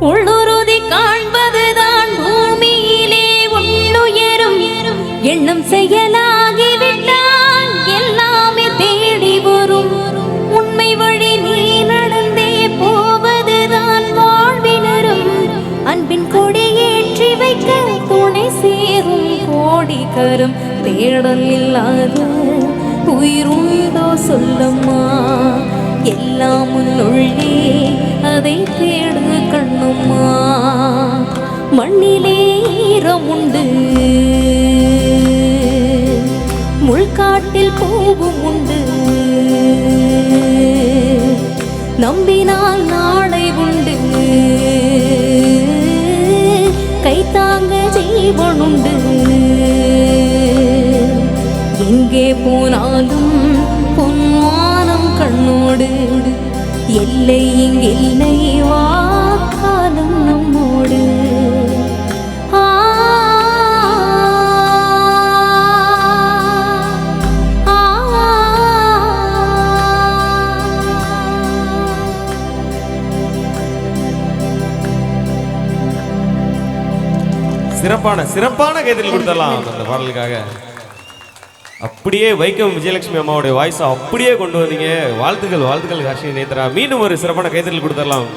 உள்ளுறுதி காண்பதுதான் பூமியிலே உன்னுயரும் எண்ணம் செயலாகிவிட்டால் எல்லாமே தேடி வரும். உண்மை வழி நீ நடந்தே போவதுதான் வாழ்வினரும். அன்பின் கொடி ஏற்றி வைக்க துணை சேரும் கோடிக்கரம். தேடல் இல்லாத உயிருண்டோ சொல்லம்மா, எல்லாம் உள்ளே அதை தேடு கண்ணும்மா. மண்ணிலே ஈரமுண்டு, முள்காட்டில் பூவும் உண்டு. நம்பினால் நாளை உண்டு, கைத்தாங்க ஜீவனுண்டு. எங்கே போனாலும் பொன்வானம் கண்ணோடு, எல்லை இங்கில்லை வாக்காலும் நம்மோடு. சிறப்பான கைதல் கொடுத்தலாம் அந்த பாடலுக்காக. அப்படியே வைக்கம் விஜயலட்சுமி அம்மாவுடைய வாய்ஸை அப்படியே கொண்டு வந்தீங்க. வாழ்த்துக்கள் ஹர்ஷினி நேத்ரா. மீண்டும் ஒரு சிறப்பான கைதல் கொடுத்துடலாம்.